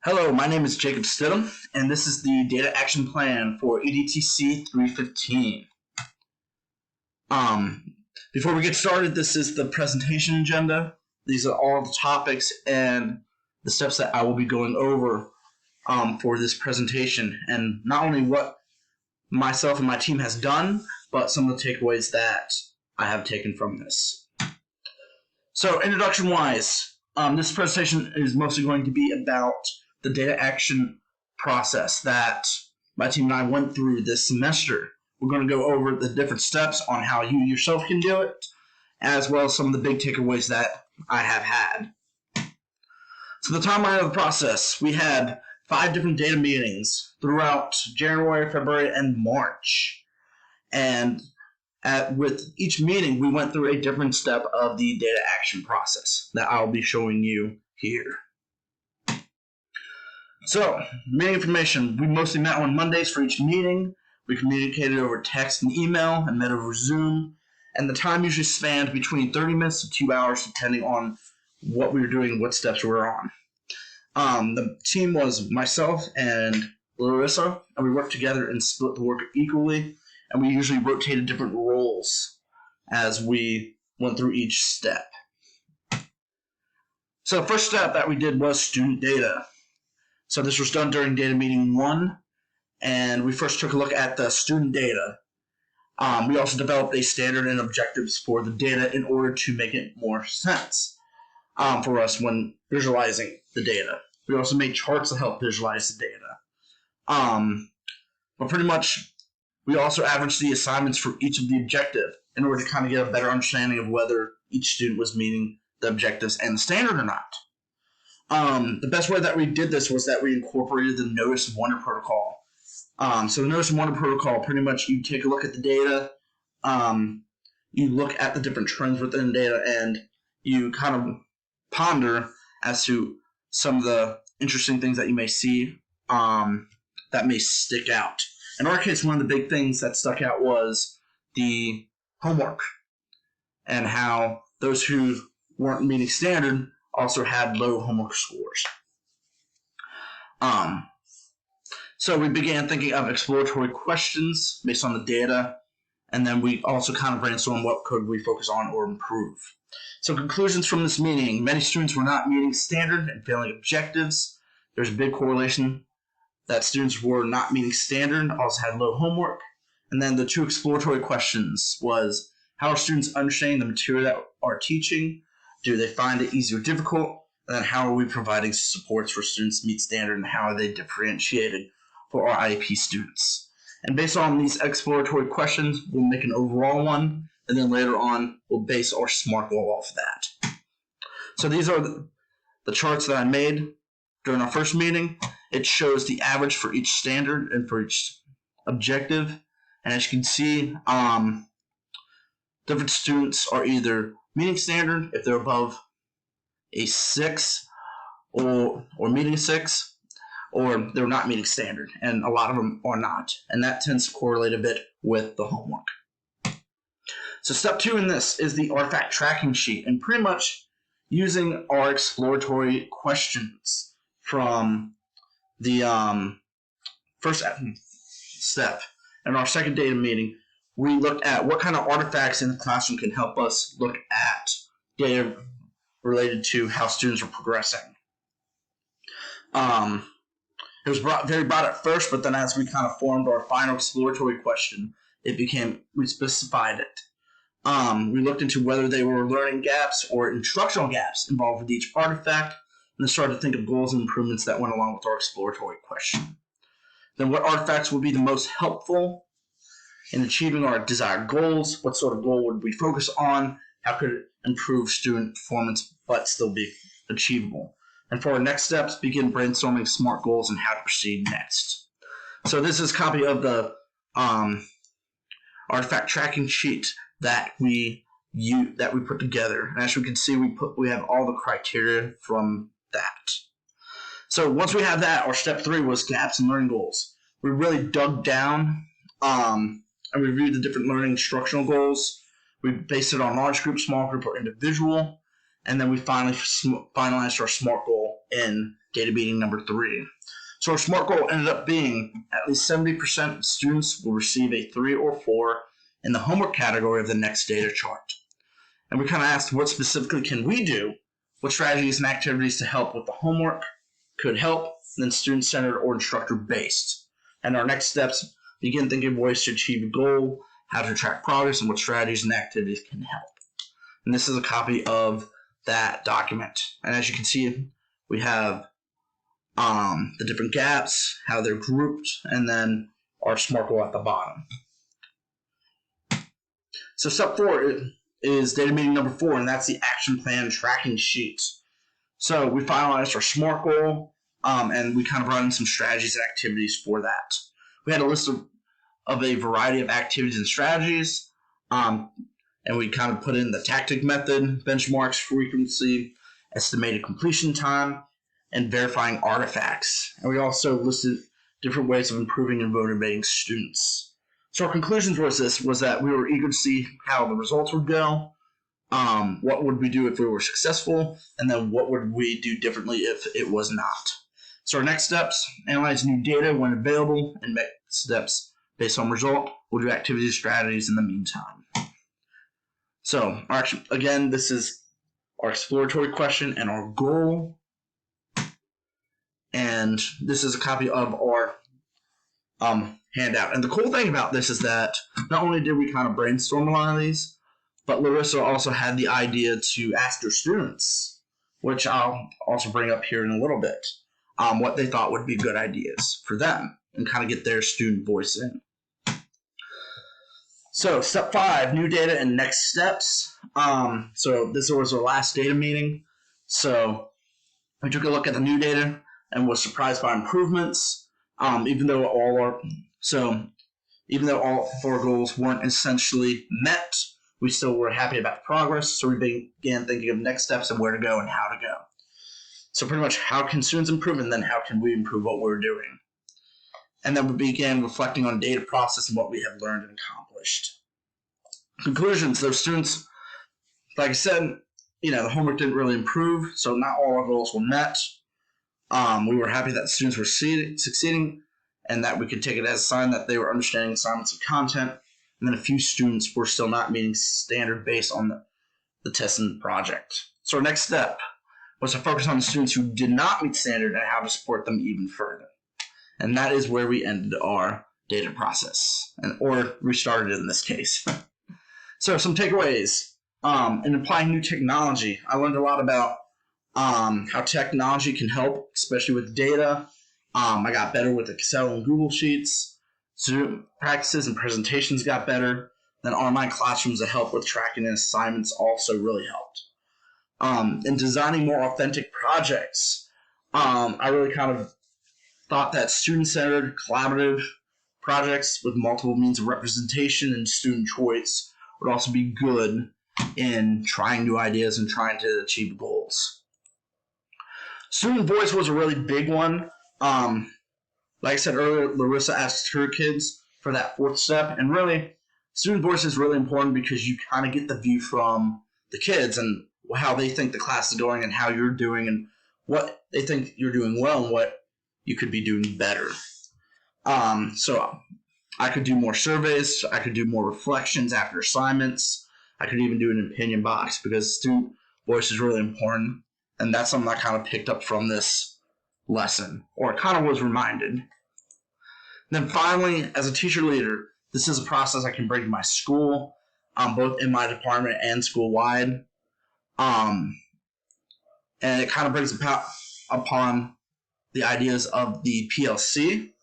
Hello, my name is Jacob Stidham, and this is the Data Action Plan for EDTC 315. Before we get started, this is the presentation agenda. These are all the topics and the steps that I will be going over for this presentation, and not only what myself and my team has done, but some of the takeaways that I have taken from this. So, introduction-wise, this presentation is mostly going to be about the data action process that my team and I went through this semester. We're going to go over the different steps on how you yourself can do it, as well as some of the big takeaways that I have had. So the timeline of the process, we had 5 different data meetings throughout January, February, and March. And with each meeting, we went through a different step of the data action process that I'll be showing you here. So, meeting information. We mostly met on Mondays for each meeting. We communicated over text and email and met over Zoom. And the time usually spanned between 30 minutes to 2 hours, depending on what we were doing and what steps we were on. The team was myself and Larissa, and we worked together and split the work equally. And we usually rotated different roles as we went through each step. So the first step that we did was student data. So this was done during data meeting 1, and we first took a look at the student data. We also developed a standard and objectives for the data in order to make it more sense for us when visualizing the data. We also made charts to help visualize the data. But pretty much, we also averaged the assignments for each of the objective in order to kind of get a better understanding of whether each student was meeting the objectives and the standard or not. The best way that we did this was that we incorporated the Notice and Wonder protocol. So the Notice and Wonder protocol, pretty much you take a look at the data, you look at the different trends within the data, and you kind of ponder as to some of the interesting things that you may see that may stick out. In our case, one of the big things that stuck out was the homework and how those who weren't meeting standard also had low homework scores. So we began thinking of exploratory questions based on the data, and then we also kind of brainstormed what could we focus on or improve. So conclusions from this meeting: many students were not meeting standard and failing objectives. There's a big correlation that students were not meeting standard, also had low homework. And then the 2 exploratory questions was, how are students understanding the material that we're teaching? Do they find it easy or difficult? And then how are we providing supports for students to meet standard, and how are they differentiated for our IEP students? And based on these exploratory questions, we'll make an overall one, and then later on, we'll base our SMART goal off of that. So these are the charts that I made during our first meeting. It shows the average for each standard and for each objective. And as you can see, different students are either meeting standard if they're above a 6 or meeting a 6, or they're not meeting standard, and a lot of them are not. And that tends to correlate a bit with the homework. So step 2 in this is the artifact tracking sheet, and pretty much using our exploratory questions from the first step. In our second data meeting, we looked at what kind of artifacts in the classroom can help us look at data related to how students are progressing. It was very broad at first, but then as we kind of formed our final exploratory question, we specified it. We looked into whether they were learning gaps or instructional gaps involved with each artifact, and then started to think of goals and improvements that went along with our exploratory question. Then what artifacts would be the most helpful in achieving our desired goals? What sort of goal would we focus on? How could it improve student performance but still be achievable? And for our next steps, begin brainstorming SMART goals and how to proceed next. So this is a copy of the artifact tracking sheet that we put together. And as you can see, we have all the criteria from that. So once we have that, our step 3 was gaps and learning goals. We really dug down and reviewed the different learning instructional goals. We based it on large group, small group, or individual. And then we finally finalized our SMART goal in data meeting number 3. So our SMART goal ended up being at least 70% of students will receive a 3 or 4 in the homework category of the next data chart. And we kind of asked, what specifically can we do? What strategies and activities to help with the homework could help, then student-centered or instructor-based. And our next steps, begin thinking of ways to achieve a goal, how to track progress, and what strategies and activities can help. And this is a copy of that document. And as you can see, we have the different gaps, how they're grouped, and then our SMART goal at the bottom. So step 4 is data meeting number 4, and that's the action plan tracking sheet. So we finalized our SMART goal, and we kind of run some strategies and activities for that. We had a list of a variety of activities and strategies, and we kind of put in the tactic method, benchmarks, frequency, estimated completion time, and verifying artifacts. And we also listed different ways of improving and motivating students. So our conclusions was that we were eager to see how the results would go, what would we do if we were successful, and then what would we do differently if it was not. So our next steps, analyze new data when available, and make steps based on result. We'll do activities, strategies in the meantime. So again, this is our exploratory question and our goal. And this is a copy of our handout. And the cool thing about this is that not only did we kind of brainstorm a lot of these, but Larissa also had the idea to ask her students, which I'll also bring up here in a little bit, what they thought would be good ideas for them and kind of get their student voice in. So step 5, new data and next steps. So this was our last data meeting. So we took a look at the new data and was surprised by improvements. Even though all 4 goals weren't essentially met, we still were happy about the progress. So we began thinking of next steps and where to go and how to go. So pretty much, how can students improve, and then how can we improve what we're doing? And then we began reflecting on data process and what we have learned and accomplished. Conclusions: those students, like I said, the homework didn't really improve, so not all our goals were met. We were happy that students were succeeding, and that we could take it as a sign that they were understanding assignments and content. And then a few students were still not meeting standard based on the test and project. So our next step was to focus on the students who did not meet standard and how to support them even further. And that is where we ended our data process, or restarted in this case. So some takeaways. In applying new technology, I learned a lot about how technology can help, especially with data. I got better with Excel and Google Sheets. Student practices and presentations got better. Then online classrooms that help with tracking and assignments also really helped. In designing more authentic projects, I really kind of thought that student-centered, collaborative projects with multiple means of representation and student choice would also be good in trying new ideas and trying to achieve goals. Student voice was a really big one. Like I said earlier, Larissa asked her kids for that 4th step, and really, student voice is really important because you kind of get the view from the kids and how they think the class is going and how you're doing and what they think you're doing well and what you could be doing better. So I could do more surveys, I could do more reflections after assignments, I could even do an opinion box because student voice is really important, and that's something I kind of picked up from this lesson, or kind of was reminded. And then finally, as a teacher leader, this is a process I can bring to my school, both in my department and school-wide. And it kind of brings upon the ideas of the PLC,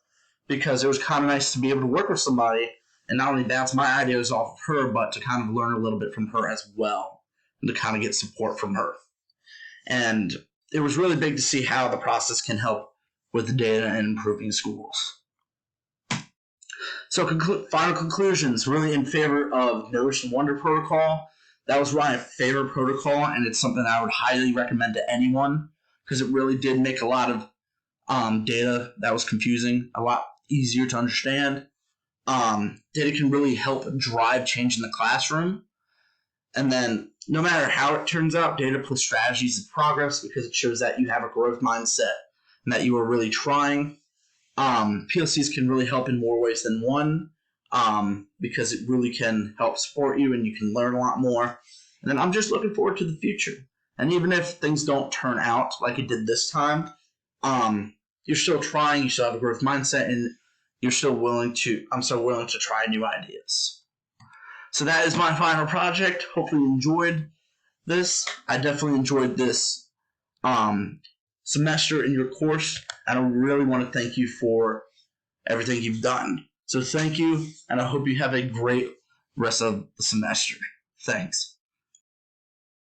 because it was kind of nice to be able to work with somebody and not only bounce my ideas off of her, but to kind of learn a little bit from her as well, and to kind of get support from her. And it was really big to see how the process can help with the data and improving schools. So final conclusions, really in favor of Nourish and Wonder protocol. That was my favorite protocol, and it's something I would highly recommend to anyone because it really did make a lot of data that was confusing a lot easier to understand. Data can really help drive change in the classroom, And then no matter how it turns out, data plus strategies is progress because it shows that you have a growth mindset and that you are really trying. PLCs can really help in more ways than one because it really can help support you and you can learn a lot more. And then I'm just looking forward to the future. And even if things don't turn out like it did this time, you're still trying, you still have a growth mindset, and I'm still willing to try new ideas. So that is my final project. Hopefully you enjoyed this. I definitely enjoyed this semester in your course, and I really want to thank you for everything you've done. So thank you, and I hope you have a great rest of the semester. Thanks.